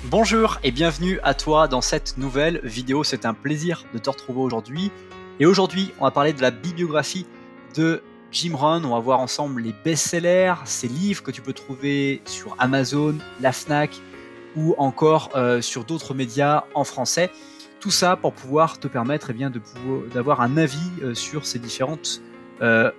Bonjour et bienvenue à toi dans cette nouvelle vidéo. C'est un plaisir de te retrouver aujourd'hui. Et aujourd'hui, on va parler de la bibliographie de Jim Rohn. On va voir ensemble les best-sellers, ces livres que tu peux trouver sur Amazon, la Fnac ou encore sur d'autres médias en français. Tout ça pour pouvoir te permettre d'avoir un avis sur ces différents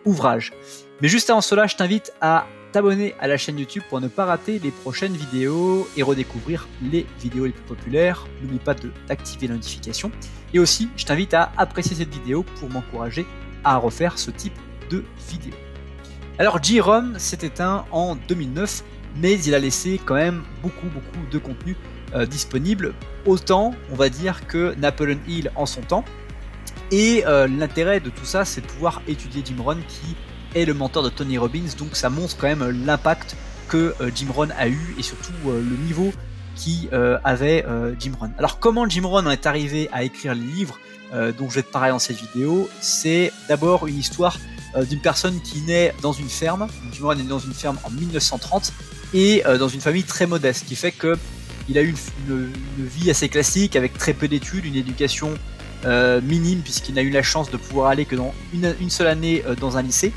ouvrages. Mais juste avant cela, je t'invite à t'abonner à la chaîne YouTube pour ne pas rater les prochaines vidéos et redécouvrir les vidéos les plus populaires. N'oublie pas d'activer la notification. Et aussi, je t'invite à apprécier cette vidéo pour m'encourager à refaire ce type de vidéo. Alors, Jim Rohn s'est éteint en 2009, mais il a laissé quand même beaucoup de contenu disponible. Autant, on va dire, que Napoleon Hill en son temps. Et l'intérêt de tout ça, c'est de pouvoir étudier Jim Rohn qui est le mentor de Tony Robbins, donc ça montre quand même l'impact que Jim Rohn a eu et surtout le niveau qui avait Jim Rohn. Alors comment Jim Rohn est arrivé à écrire les livres dont je vais te parler dans cette vidéo? C'est d'abord une histoire d'une personne qui naît dans une ferme. Jim Rohn est né dans une ferme en 1930 et dans une famille très modeste, qui fait que il a eu une vie assez classique avec très peu d'études, une éducation minime puisqu'il n'a eu la chance de pouvoir aller que dans une seule année dans un lycée.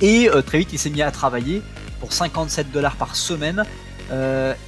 Et très vite, il s'est mis à travailler pour $57 par semaine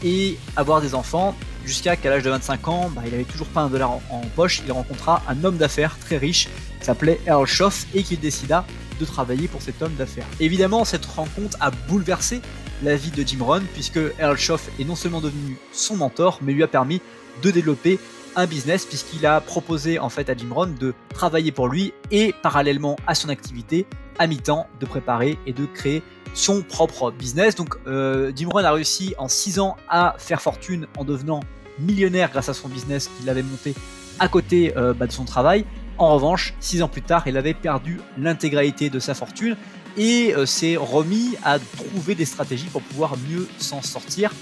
et avoir des enfants jusqu'à qu'à l'âge de 25 ans, il n'avait toujours pas $1 en poche. Il rencontra un homme d'affaires très riche qui s'appelait Earl Schoff et qui décida de travailler pour cet homme d'affaires. Évidemment, cette rencontre a bouleversé la vie de Jim Rohn puisque Earl Schoff est non seulement devenu son mentor, mais lui a permis de développer un business puisqu'il a proposé en fait à Jim Rohn de travailler pour lui et parallèlement à son activité à mi-temps de préparer et de créer son propre business. Donc Jim Rohn a réussi en 6 ans à faire fortune en devenant millionnaire grâce à son business qu'il avait monté à côté de son travail. En revanche, 6 ans plus tard, il avait perdu l'intégralité de sa fortune et s'est remis à trouver des stratégies pour pouvoir mieux s'en sortir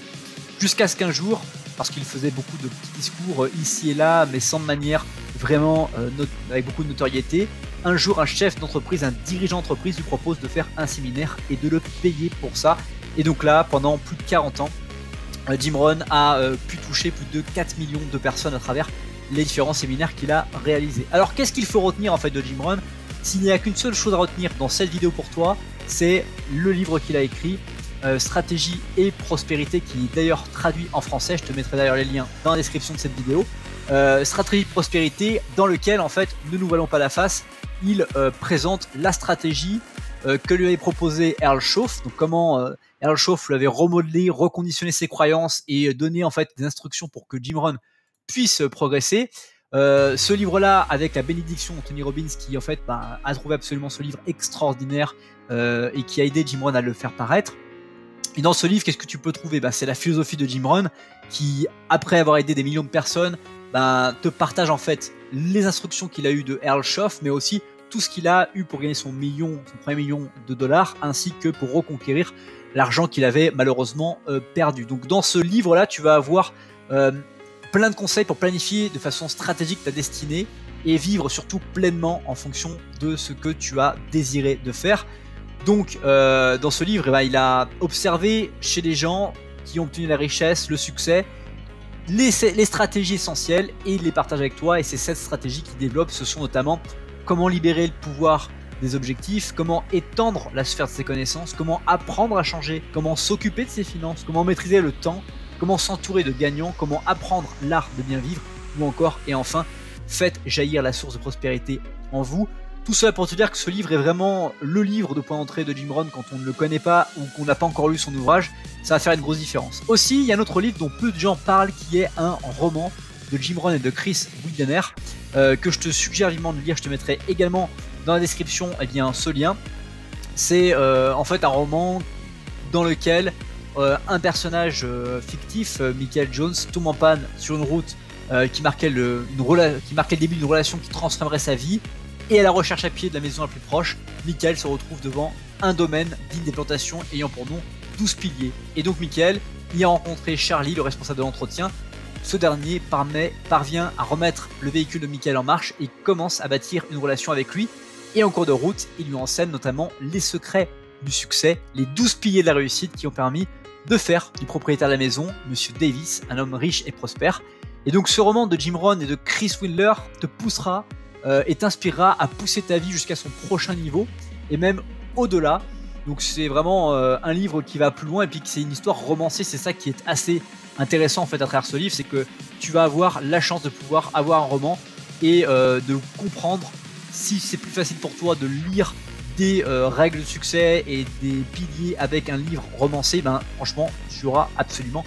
jusqu'à ce qu'un jour, parce qu'il faisait beaucoup de petits discours ici et là, mais sans manière vraiment avec beaucoup de notoriété. Un jour, un chef d'entreprise, un dirigeant d'entreprise lui propose de faire un séminaire et de le payer pour ça. Et donc là, pendant plus de 40 ans, Jim Rohn a pu toucher plus de 4 millions de personnes à travers les différents séminaires qu'il a réalisés. Alors, qu'est-ce qu'il faut retenir en fait de Jim Rohn? S'il n'y a qu'une seule chose à retenir dans cette vidéo pour toi, c'est le livre qu'il a écrit, Stratégie et Prospérité, qui est d'ailleurs traduit en français. Je te mettrai d'ailleurs les liens dans la description de cette vidéo. Stratégie et Prospérité, dans lequel en fait, ne nous voilons pas la face, il présente la stratégie que lui avait proposé Earl Schoff. Donc comment Earl Schoff lui avait remodelé, reconditionné ses croyances et donné en fait des instructions pour que Jim Rohn puisse progresser. Ce livre-là, avec la bénédiction de Tony Robbins, qui en fait a trouvé absolument ce livre extraordinaire et qui a aidé Jim Rohn à le faire paraître. Et dans ce livre, qu'est-ce que tu peux trouver? C'est la philosophie de Jim Rohn qui, après avoir aidé des millions de personnes, te partage en fait les instructions qu'il a eues de Earl Schoff, mais aussi tout ce qu'il a eu pour gagner son premier million de dollars, ainsi que pour reconquérir l'argent qu'il avait malheureusement perdu. Donc dans ce livre-là, tu vas avoir plein de conseils pour planifier de façon stratégique ta destinée et vivre surtout pleinement en fonction de ce que tu as désiré de faire. Donc dans ce livre, il a observé chez les gens qui ont obtenu la richesse, le succès, les stratégies essentielles et il les partage avec toi. Et c'est cette stratégie qu'il développe. Ce sont notamment comment libérer le pouvoir des objectifs, comment étendre la sphère de ses connaissances, comment apprendre à changer, comment s'occuper de ses finances, comment maîtriser le temps, comment s'entourer de gagnants, comment apprendre l'art de bien vivre, ou encore, et enfin, faites jaillir la source de prospérité en vous. Tout cela pour te dire que ce livre est vraiment le livre de point d'entrée de Jim Rohn quand on ne le connaît pas ou qu'on n'a pas encore lu son ouvrage. Ça va faire une grosse différence. Aussi, il y a un autre livre dont peu de gens parlent qui est un roman de Jim Rohn et de Chris Widener que je te suggère vivement de lire. Je te mettrai également dans la description ce lien. C'est en fait un roman dans lequel un personnage fictif, Michael Jones, tombe en panne sur une route qui marquait le début d'une relation qui transformerait sa vie. Et à la recherche à pied de la maison la plus proche, Michael se retrouve devant un domaine digne des plantations ayant pour nom 12 piliers. Et donc Michael y a rencontré Charlie, le responsable de l'entretien. Ce dernier parvient à remettre le véhicule de Michael en marche et commence à bâtir une relation avec lui. Et en cours de route, il lui enseigne notamment les secrets du succès, les 12 piliers de la réussite qui ont permis de fer du propriétaire de la maison, Monsieur Davis, un homme riche et prospère. Et donc ce roman de Jim Rohn et de Chris Windler te poussera et t'inspirera à pousser ta vie jusqu'à son prochain niveau et même au-delà. Donc c'est vraiment un livre qui va plus loin et puis que c'est une histoire romancée. C'est ça qui est assez intéressant en fait à travers ce livre, c'est que tu vas avoir la chance de pouvoir avoir un roman et de comprendre si c'est plus facile pour toi de lire des règles de succès et des piliers avec un livre romancé. Ben franchement tu auras absolument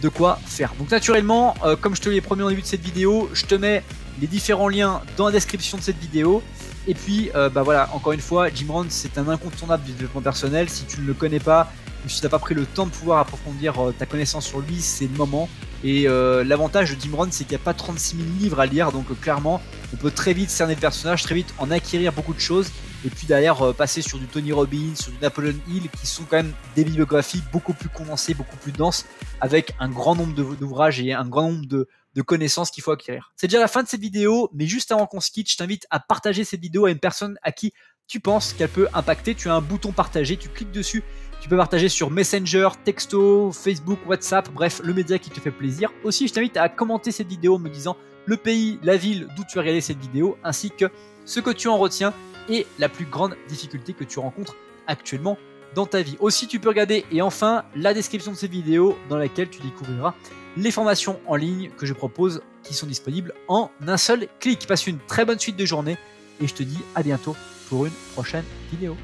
de quoi faire. Donc naturellement, comme je te l'ai promis au début de cette vidéo, je te mets les différents liens dans la description de cette vidéo. Et puis, bah voilà, encore une fois, Jim Rohn, c'est un incontournable du développement personnel. Si tu ne le connais pas, ou si tu n'as pas pris le temps de pouvoir approfondir ta connaissance sur lui, c'est le moment. Et l'avantage de Jim Rohn, c'est qu'il n'y a pas 36 000 livres à lire, donc clairement, on peut très vite cerner le personnage, très vite en acquérir beaucoup de choses. Et puis derrière, passer sur du Tony Robbins, sur du Napoleon Hill, qui sont quand même des bibliographies beaucoup plus condensées, beaucoup plus denses, avec un grand nombre d'ouvrages et un grand nombre de connaissances qu'il faut acquérir. C'est déjà la fin de cette vidéo, mais juste avant qu'on se quitte, je t'invite à partager cette vidéo à une personne à qui tu penses qu'elle peut impacter. Tu as un bouton partager, tu cliques dessus, tu peux partager sur Messenger, Texto, Facebook, WhatsApp, bref, le média qui te fait plaisir. Aussi, je t'invite à commenter cette vidéo en me disant le pays, la ville d'où tu as regardé cette vidéo, ainsi que ce que tu en retiens et la plus grande difficulté que tu rencontres actuellement dans ta vie. Aussi, tu peux regarder, et enfin, la description de cette vidéo dans laquelle tu découvriras les formations en ligne que je propose qui sont disponibles en un seul clic. Passe une très bonne suite de journée et je te dis à bientôt pour une prochaine vidéo.